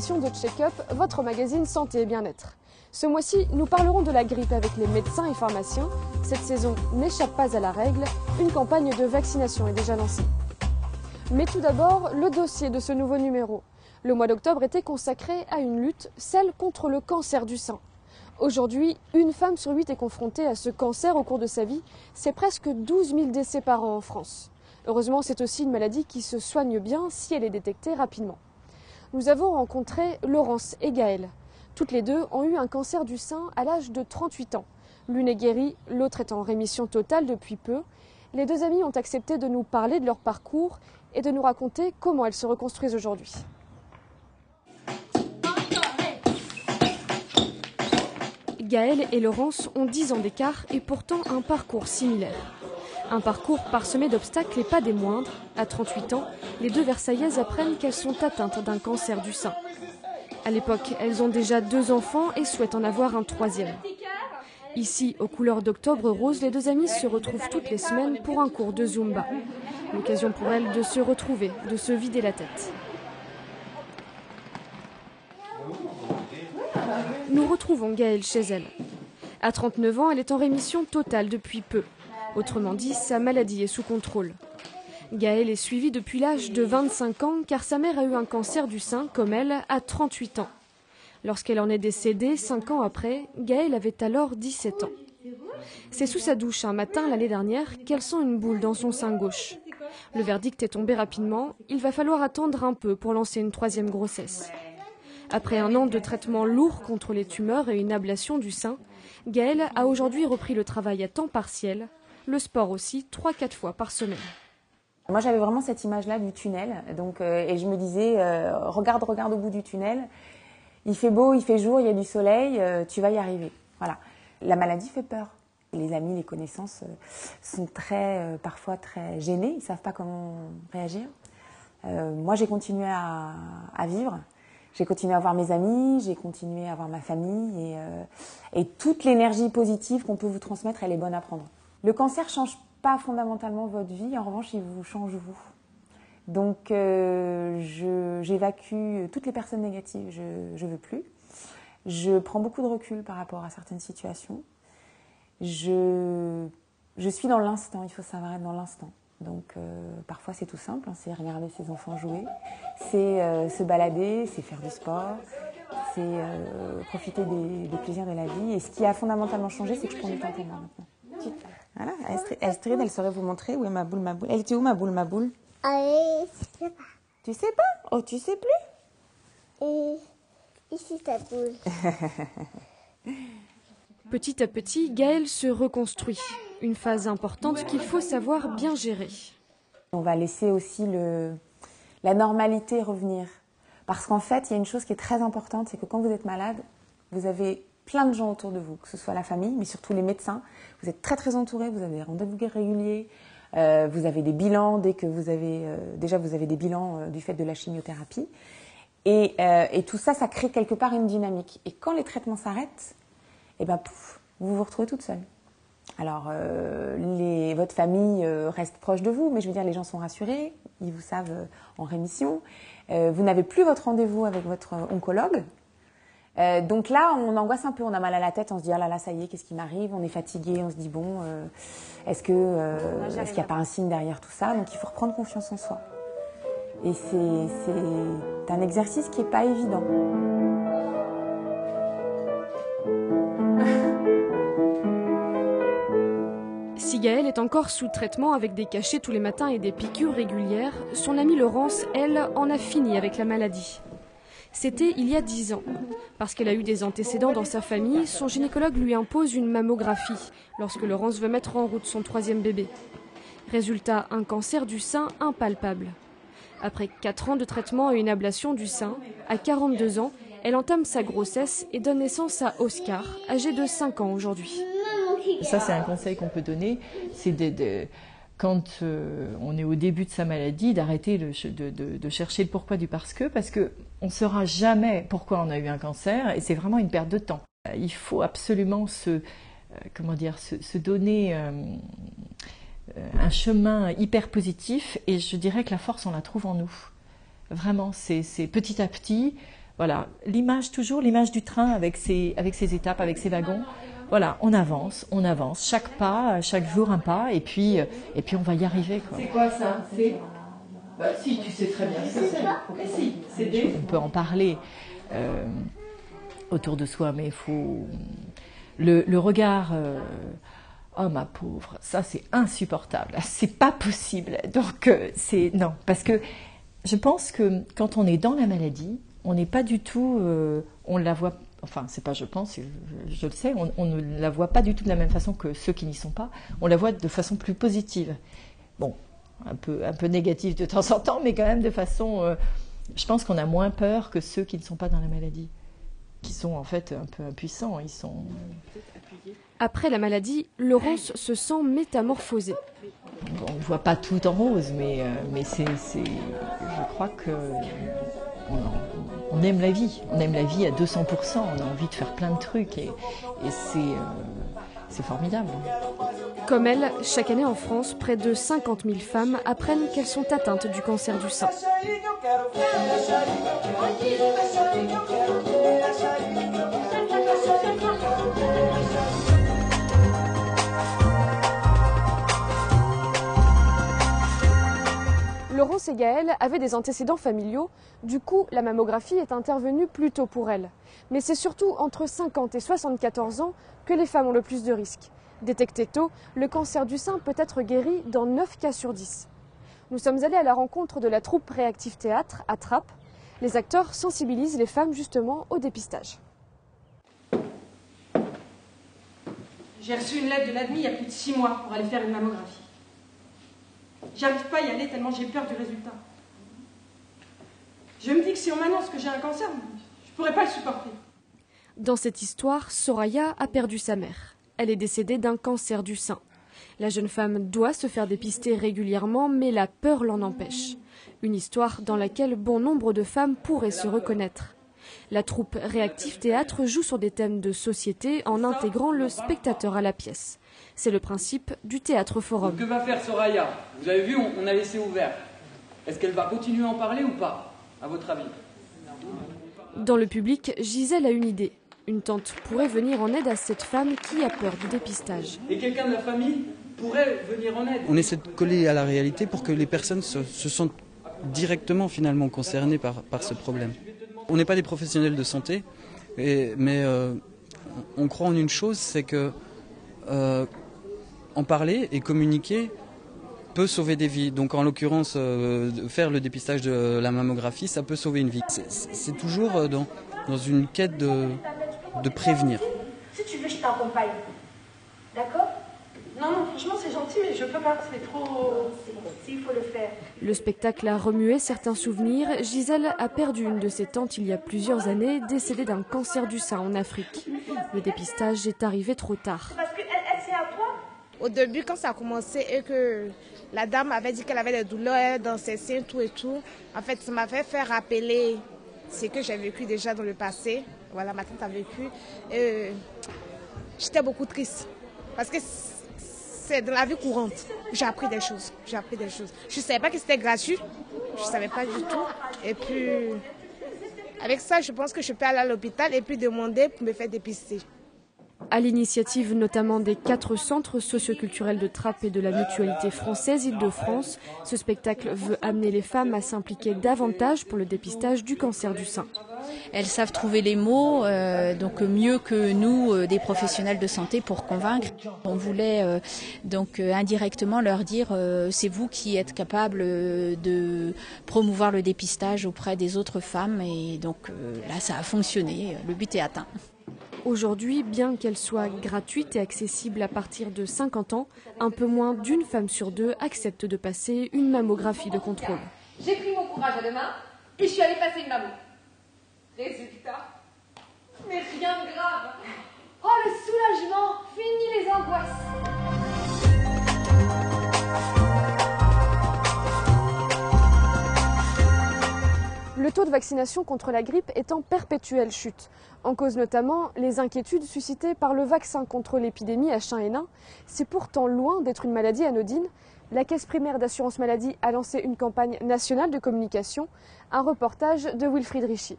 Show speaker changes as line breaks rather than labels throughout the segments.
édition de Check-up, votre magazine Santé et Bien-être. Ce mois-ci, nous parlerons de la grippe avec les médecins et pharmaciens. Cette saison n'échappe pas à la règle, une campagne de vaccination est déjà lancée. Mais tout d'abord, le dossier de ce nouveau numéro. Le mois d'octobre était consacré à une lutte, celle contre le cancer du sein. Aujourd'hui, une femme sur 8 est confrontée à ce cancer au cours de sa vie. C'est presque 12 000 décès par an en France. Heureusement, c'est aussi une maladie qui se soigne bien si elle est détectée rapidement. Nous avons rencontré Laurence et Gaëlle. Toutes les deux ont eu un cancer du sein à l'âge de 38 ans. L'une est guérie, l'autre est en rémission totale depuis peu. Les deux amies ont accepté de nous parler de leur parcours et de nous raconter comment elles se reconstruisent aujourd'hui. Gaëlle et Laurence ont 10 ans d'écart et pourtant un parcours similaire. Un parcours parsemé d'obstacles et pas des moindres. À 38 ans, les deux Versaillaises apprennent qu'elles sont atteintes d'un cancer du sein. À l'époque, elles ont déjà 2 enfants et souhaitent en avoir un 3e. Ici, aux couleurs d'octobre rose, les deux amies se retrouvent toutes les semaines pour un cours de Zumba. L'occasion pour elles de se retrouver, de se vider la tête. Nous retrouvons Gaëlle chez elle. À 39 ans, elle est en rémission totale depuis peu. Autrement dit, sa maladie est sous contrôle. Gaëlle est suivie depuis l'âge de 25 ans car sa mère a eu un cancer du sein, comme elle, à 38 ans. Lorsqu'elle en est décédée, 5 ans après, Gaëlle avait alors 17 ans. C'est sous sa douche un matin l'année dernière qu'elle sent une boule dans son sein gauche. Le verdict est tombé rapidement, il va falloir attendre un peu pour lancer une 3e grossesse. Après un an de traitement lourd contre les tumeurs et une ablation du sein, Gaëlle a aujourd'hui repris le travail à temps partiel, le sport aussi 3-4 fois par semaine.
Moi j'avais vraiment cette image-là du tunnel, et je me disais, regarde au bout du tunnel, il fait beau, il fait jour, il y a du soleil, tu vas y arriver. Voilà. La maladie fait peur. Les amis, les connaissances sont parfois très gênés, ils ne savent pas comment réagir. Moi j'ai continué à vivre. J'ai continué à voir mes amis, j'ai continué à voir ma famille et toute l'énergie positive qu'on peut vous transmettre, elle est bonne à prendre. Le cancer ne change pas fondamentalement votre vie, en revanche, il vous change vous. Donc, j'évacue toutes les personnes négatives, je ne veux plus. Je prends beaucoup de recul par rapport à certaines situations. Je suis dans l'instant, il faut savoir être dans l'instant. Donc parfois c'est tout simple, hein, c'est regarder ses enfants jouer, c'est se balader, c'est faire du sport, c'est profiter des plaisirs de la vie. Et ce qui a fondamentalement changé, c'est que je prends du temps pour moi maintenant. Voilà, Astrid, elle saurait vous montrer où est ma boule. Elle était où ma boule?
Allez, je sais pas.
Tu sais pas? Oh, tu sais plus?
Et ici ta boule.
Petit à petit, Gaëlle se reconstruit. Une phase importante qu'il faut savoir bien gérer.
On va laisser aussi la normalité revenir. Parce qu'en fait, il y a une chose qui est très importante, c'est que quand vous êtes malade, vous avez plein de gens autour de vous, que ce soit la famille, mais surtout les médecins. Vous êtes très très entourés, vous avez des rendez-vous réguliers, vous avez des bilans dès que vous avez... déjà, vous avez des bilans du fait de la chimiothérapie. Et tout ça, ça crée quelque part une dynamique. Et quand les traitements s'arrêtent, eh ben, pouf, vous vous retrouvez toute seule. Alors, votre famille reste proche de vous, mais je veux dire, les gens sont rassurés, ils vous savent en rémission. Vous n'avez plus votre rendez-vous avec votre oncologue. Donc là, on angoisse un peu, on a mal à la tête, on se dit « Ah là là, ça y est, qu'est-ce qui m'arrive ?» On est fatigué, on se dit « Bon, est-ce qu'il n'y a pas un signe derrière tout ça ?» Donc il faut reprendre confiance en soi. Et c'est un exercice qui n'est pas évident.
Si Gaëlle est encore sous traitement avec des cachets tous les matins et des piqûres régulières, son amie Laurence, elle, en a fini avec la maladie. C'était il y a 10 ans. Parce qu'elle a eu des antécédents dans sa famille, son gynécologue lui impose une mammographie lorsque Laurence veut mettre en route son 3e bébé. Résultat, un cancer du sein impalpable. Après 4 ans de traitement et une ablation du sein, à 42 ans, elle entame sa grossesse et donne naissance à Oscar, âgé de 5 ans aujourd'hui.
Ça, c'est un conseil qu'on peut donner, c'est quand on est au début de sa maladie, d'arrêter de chercher le pourquoi du parce qu'on ne saura jamais pourquoi on a eu un cancer et c'est vraiment une perte de temps. Il faut absolument se donner un chemin hyper positif et je dirais que la force, on la trouve en nous. Vraiment, c'est petit à petit, Voilà, l'image toujours, l'image du train avec ses étapes, avec ses wagons. Voilà, on avance, chaque pas, chaque jour un pas, et puis on va y arriver. C'est quoi ça? Si, tu sais très bien. On peut en parler autour de soi, mais il faut le regard. Oh ma pauvre, ça c'est insupportable, c'est pas possible. Donc non, parce que je pense que quand on est dans la maladie, on n'est pas du tout, on la voit. Enfin, c'est pas je pense, je le sais, on ne la voit pas du tout de la même façon que ceux qui n'y sont pas. On la voit de façon plus positive. Bon, un peu négative de temps en temps, mais quand même de façon. Je pense qu'on a moins peur que ceux qui ne sont pas dans la maladie, qui sont en fait un peu impuissants. Ils sont.
Après la maladie, Laurence se sent métamorphosée.
Bon, on ne voit pas tout en rose, mais je crois que. On aime la vie, à 200%, on a envie de faire plein de trucs et c'est formidable.
Comme elle, chaque année en France, près de 50 000 femmes apprennent qu'elles sont atteintes du cancer du sein. Laurence et Gaëlle avaient des antécédents familiaux, du coup la mammographie est intervenue plus tôt pour elles. Mais c'est surtout entre 50 et 74 ans que les femmes ont le plus de risques. Détecté tôt, le cancer du sein peut être guéri dans 9 cas sur 10. Nous sommes allés à la rencontre de la troupe Réactif Théâtre à Trappes. Les acteurs sensibilisent les femmes justement au dépistage.
J'ai reçu une lettre de l'ADMI il y a plus de 6 mois pour aller faire une mammographie. J'arrive pas à y aller tellement j'ai peur du résultat. Je me dis que si on m'annonce que j'ai un cancer, je pourrais pas le supporter.
Dans cette histoire, Soraya a perdu sa mère. Elle est décédée d'un cancer du sein. La jeune femme doit se faire dépister régulièrement, mais la peur l'en empêche. Une histoire dans laquelle bon nombre de femmes pourraient se reconnaître. La troupe Réactif Théâtre joue sur des thèmes de société en intégrant le spectateur à la pièce. C'est le principe du Théâtre Forum.
Que va faire Soraya? Vous avez vu, on a laissé ouvert. Est-ce qu'elle va continuer à en parler ou pas, à votre avis?
Dans le public, Gisèle a une idée. Une tante pourrait venir en aide à cette femme qui a peur du dépistage.
Et quelqu'un de la famille pourrait venir en aide.
On essaie de coller à la réalité pour que les personnes se sentent directement finalement concernées par ce problème. On n'est pas des professionnels de santé, mais on croit en une chose, c'est que en parler et communiquer peut sauver des vies. Donc en l'occurrence, faire le dépistage de la mammographie, ça peut sauver une vie. C'est toujours dans une quête de prévenir.
Si tu veux, je t'accompagne. D'accord? Non, franchement, c'est gentil, mais je peux pas, c'est trop... S'il faut le faire.
Le spectacle a remué certains souvenirs. Gisèle a perdu une de ses tantes il y a plusieurs années, décédée d'un cancer du sein en Afrique. Le dépistage est arrivé trop tard.
C'est parce qu'elle, c'est à toi?
Au début, quand ça a commencé et que la dame avait dit qu'elle avait des douleurs dans ses seins, tout et tout, en fait, ça m'avait fait rappeler ce que j'ai vécu déjà dans le passé. Voilà, ma tante a vécu. J'étais beaucoup triste parce que c'est dans la vie courante. J'ai appris des choses. Je ne savais pas que c'était gratuit. Je ne savais pas du tout. Et puis, avec ça, je pense que je peux aller à l'hôpital et puis demander pour me faire dépister.
À l'initiative notamment des 4 centres socioculturels de Trappes et de la Mutualité française Île-de-France, ce spectacle veut amener les femmes à s'impliquer davantage pour le dépistage du cancer du sein.
Elles savent trouver les mots, donc mieux que nous, des professionnels de santé, pour convaincre. On voulait donc indirectement leur dire c'est vous qui êtes capables de promouvoir le dépistage auprès des autres femmes. Et donc là, ça a fonctionné, le but est atteint.
Aujourd'hui, bien qu'elle soit gratuite et accessible à partir de 50 ans, un peu moins d'une femme sur 2 accepte de passer une mammographie de contrôle.
J'ai pris mon courage à deux mains et je suis allée passer une mammo. Résultat, mais rien de grave. Oh, le soulagement, fini les angoisses.
Le taux de vaccination contre la grippe est en perpétuelle chute. En cause notamment les inquiétudes suscitées par le vaccin contre l'épidémie H1N1. C'est pourtant loin d'être une maladie anodine. La Caisse primaire d'assurance maladie a lancé une campagne nationale de communication. Un reportage de Wilfried Richy.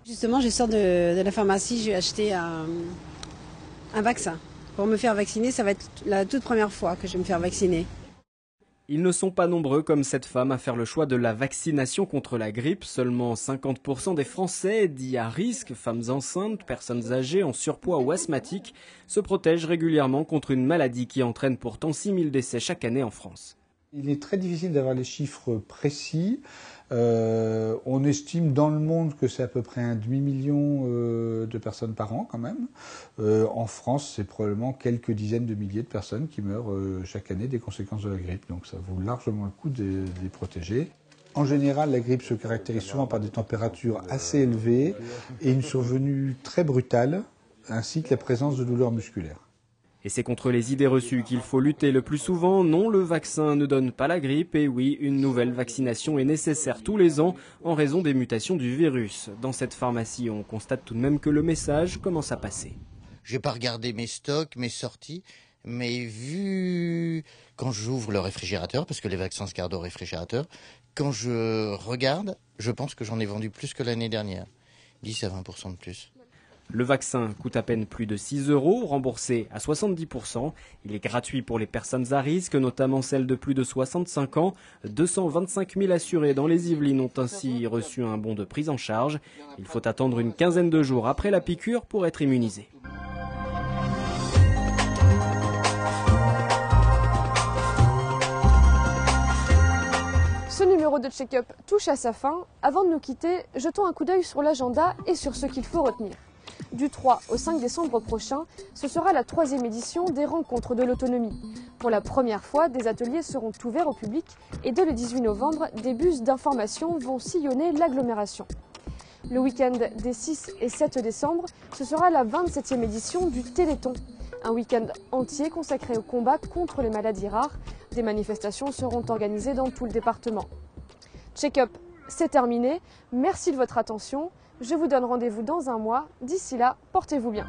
Justement, je sors de la pharmacie, j'ai acheté un vaccin. Pour me faire vacciner, ça va être la toute première fois que je vais me faire vacciner.
Ils ne sont pas nombreux comme cette femme à faire le choix de la vaccination contre la grippe. Seulement 50% des Français, dits à risque, femmes enceintes, personnes âgées, en surpoids ou asthmatiques, se protègent régulièrement contre une maladie qui entraîne pourtant 6 000 décès chaque année en France.
Il est très difficile d'avoir les chiffres précis. On estime dans le monde que c'est à peu près 1,5 million de personnes par an quand même. En France, c'est probablement quelques dizaines de milliers de personnes qui meurent chaque année des conséquences de la grippe. Donc ça vaut largement le coup de les protéger. En général, la grippe se caractérise souvent par des températures assez élevées et une survenue très brutale, ainsi que la présence de douleurs musculaires.
Et c'est contre les idées reçues qu'il faut lutter le plus souvent. Non, le vaccin ne donne pas la grippe. Et oui, une nouvelle vaccination est nécessaire tous les ans en raison des mutations du virus. Dans cette pharmacie, on constate tout de même que le message commence à passer.
J'ai pas regardé mes stocks, mes sorties, mais vu quand j'ouvre le réfrigérateur, parce que les vaccins se gardent au réfrigérateur, quand je regarde, je pense que j'en ai vendu plus que l'année dernière. 10 à 20% de plus.
Le vaccin coûte à peine plus de 6 €, remboursé à 70%. Il est gratuit pour les personnes à risque, notamment celles de plus de 65 ans. 225 000 assurés dans les Yvelines ont ainsi reçu un bon de prise en charge. Il faut attendre une quinzaine de jours après la piqûre pour être immunisé.
Ce numéro de check-up touche à sa fin. Avant de nous quitter, jetons un coup d'œil sur l'agenda et sur ce qu'il faut retenir. Du 3 au 5 décembre prochain, ce sera la 3e édition des Rencontres de l'autonomie. Pour la première fois, des ateliers seront ouverts au public et dès le 18 novembre, des bus d'information vont sillonner l'agglomération. Le week-end des 6 et 7 décembre, ce sera la 27e édition du Téléthon. Un week-end entier consacré au combat contre les maladies rares. Des manifestations seront organisées dans tout le département. Check-up, c'est terminé. Merci de votre attention. Je vous donne rendez-vous dans un mois. D'ici là, portez-vous bien.